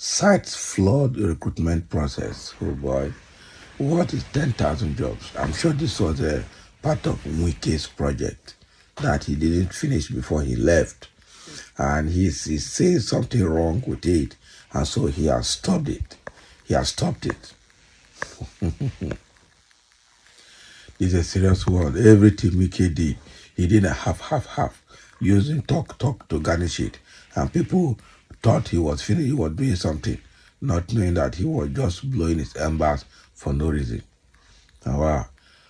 cites flawed recruitment process. Oh boy, what is 10,000 jobs? I'm sure this was a part of Wike's project that he didn't finish before he left. And he's saying something wrong with it. And so he has stopped it. He has stopped it. It's a serious word. Everything Wike did, he did a half, using talk to garnish it. And people thought he was feeling he was doing something, not knowing that he was just blowing his embers for no reason. Wow.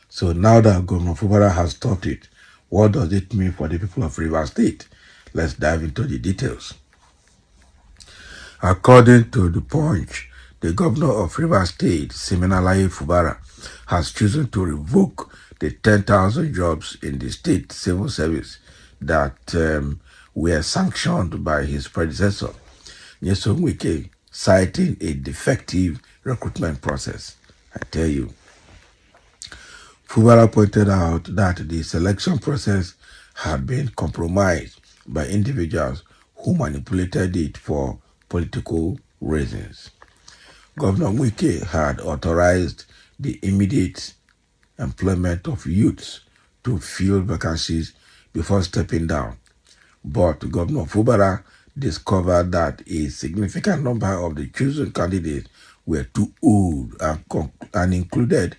So now that Governor Fubara has stopped it, what does it mean for the people of Rivers State? Let's dive into the details. According to the Punch, the governor of Rivers State, Siminalayi Fubara, has chosen to revoke the 10,000 jobs in the state civil service that were sanctioned by his predecessor, Nyesom Wike, citing a defective recruitment process. I tell you. Fubara pointed out that the selection process had been compromised by individuals who manipulated it for political reasons. Governor Wike had authorized the immediate employment of youths to fill vacancies before stepping down. But Governor Fubara discovered that a significant number of the chosen candidates were too old and included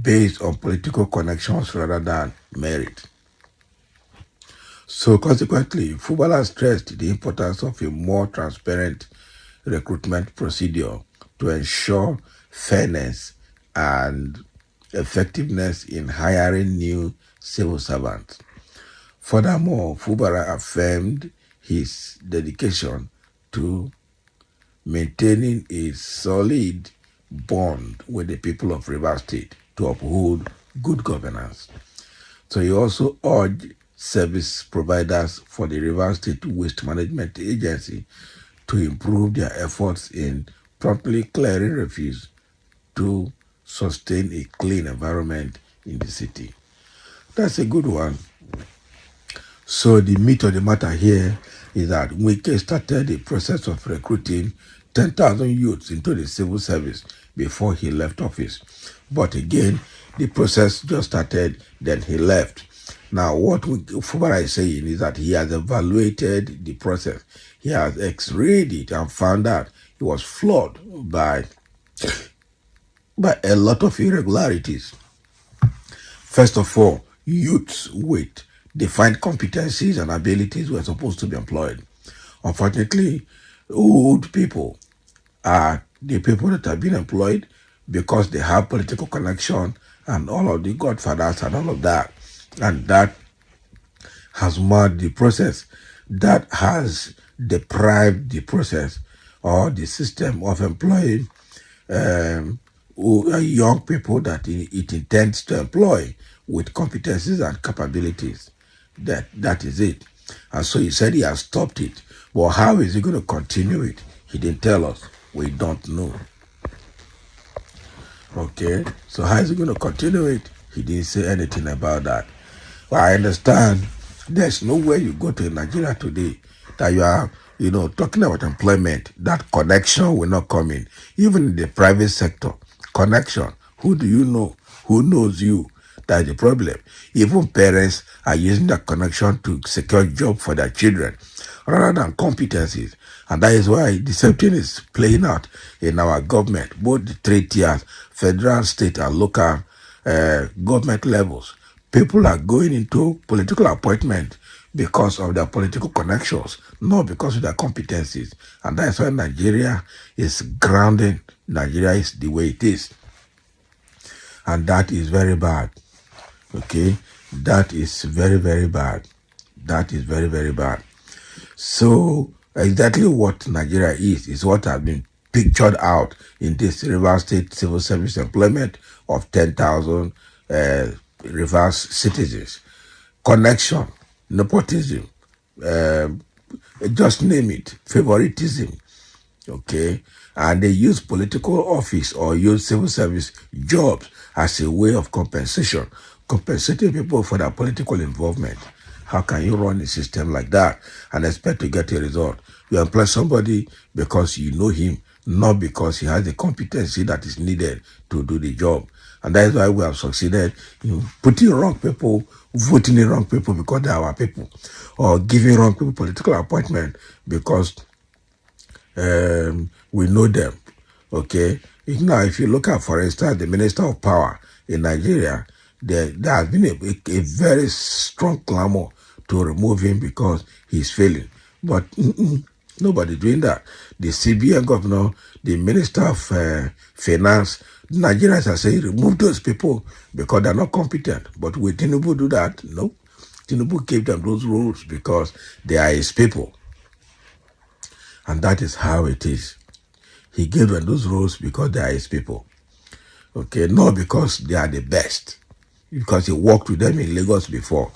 based on political connections rather than merit. So consequently, Fubara stressed the importance of a more transparent recruitment procedure to ensure fairness and effectiveness in hiring new civil servants. Furthermore, Fubara affirmed his dedication to maintaining a solid bond with the people of Rivers State to uphold good governance. So he also urged service providers for the Rivers State Waste Management Agency to improve their efforts in promptly clearing refuse to sustain a clean environment in the city. That's a good one. So the meat of the matter here is that Wike started the process of recruiting 10,000 youths into the civil service before he left office. But again, the process just started, then he left. Now, what Fubara is saying is that he has evaluated the process. He has x-rayed it and found out it was flawed by a lot of irregularities. First of all, youths with defined competencies and abilities were supposed to be employed. Unfortunately, old people are the people that have been employed because they have political connection and all of the godfathers and all of that. And that has marred the process. That has deprived the process or the system of employing young people that it intends to employ with competencies and capabilities. That is it. And so he said he has stopped it. But how is he going to continue it? He didn't tell us. We don't know. Okay, so how is he going to continue it? He didn't say anything about that. Well, I understand there's nowhere you go to in Nigeria today that you are, talking about employment. That connection will not come in. Even in the private sector, connection. Who do you know? Who knows you? That's the problem. Even parents are using that connection to secure job for their children rather than competencies. And that is why the same thing is playing out in our government, both the 3 tiers, federal, state, and local government levels. People are going into political appointment because of their political connections, not because of their competencies. And that is why Nigeria is grounded. Nigeria is the way it is. And that is very bad. Okay? That is very, very bad. That is very, very bad. So exactly what Nigeria is what has been pictured out in this Rivers State civil service employment of 10,000 Rivers citizens. Connection, nepotism, just name it, favoritism. Okay? And they use political office or use civil service jobs as a way of compensation, compensating people for their political involvement. How can you run a system like that and expect to get a result? You employ somebody because you know him, not because he has the competency that is needed to do the job. And that is why we have succeeded in putting wrong people, voting in wrong people because they are our people, or giving wrong people political appointment because we know them. Okay. Now, if you look at, for instance, the Minister of Power in Nigeria, there has been a very strong clamor to remove him because he's failing. But nobody doing that. The CBN governor, the Minister of Finance, Nigerians are saying remove those people because they're not competent. But will Tinubu do that? No. Tinubu gave them those rules because they are his people. And that is how it is. He gave them those rules because they are his people. Okay, not because they are the best. Because he worked with them in Lagos before.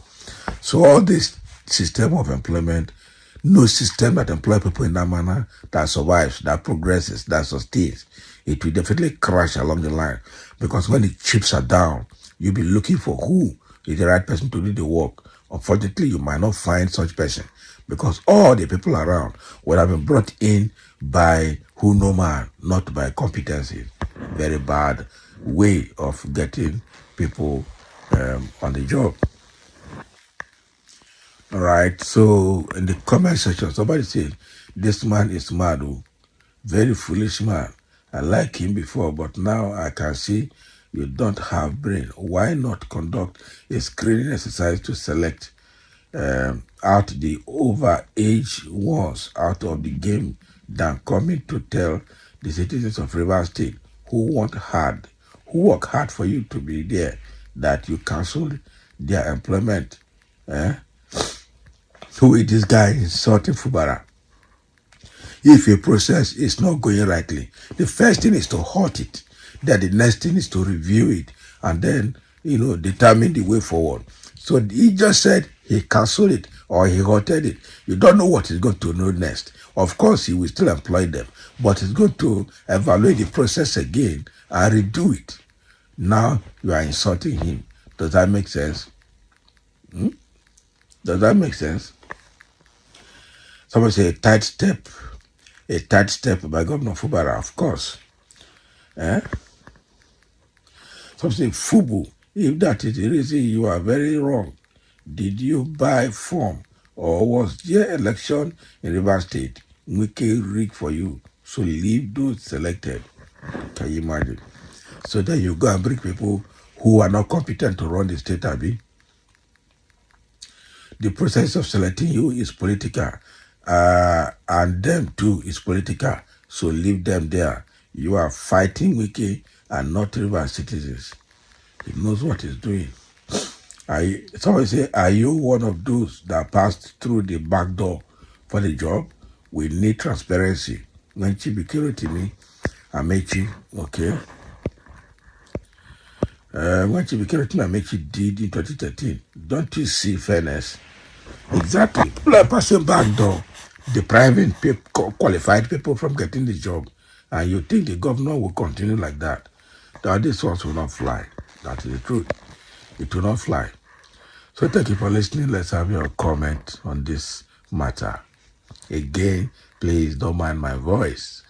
So all this system of employment, no system that employs people in that manner, that survives, that progresses, that sustains, it will definitely crash along the line. Because when the chips are down, you'll be looking for who is the right person to do the work. Unfortunately, you might not find such person because all the people around would have been brought in by who no man, not by competency. Very bad way of getting people on the job. All right. So in the comment section, somebody said, this man is mad. Oh. Very foolish man. I like him before, but now I can see you don't have brain. Why not conduct a screening exercise to select out the overage ones out of the game than coming to tell the citizens of River State who work hard for you to be there that you cancelled their employment. Who is this guy insulting Fubara? If a process is not going rightly, the first thing is to halt it. Then the next thing is to review it and then, determine the way forward. So he just said he cancelled it or he halted it. You don't know what he's going to do next. Of course, he will still employ them, but he's going to evaluate the process again and redo it. Now you are insulting him. Does that make sense? Does that make sense? Somebody say a tight step by Governor Fubara, of course. Some say Fubu, if that is the reason, you are very wrong. Did you buy form or was there election in River State? Wike rigged for you. So leave those selected. Can you imagine? So then you go and bring people who are not competent to run the state, Abi. The process of selecting you is political. And them too is political. So leave them there. You are fighting Wike and not River citizens. He knows what he's doing. Somebody say, are you one of those that passed through the back door for the job? We need transparency. When Chibikiro to me, Amechi, okay? When Chibikiro to me, Amechi did in 2013. Don't you see fairness? Exactly. People are passing back door, depriving people, qualified people from getting the job. And you think the governor will continue like that? That this ones will not fly. That is the truth. It will not fly. So thank you for listening. Let's have your comment on this matter. Again, please don't mind my voice.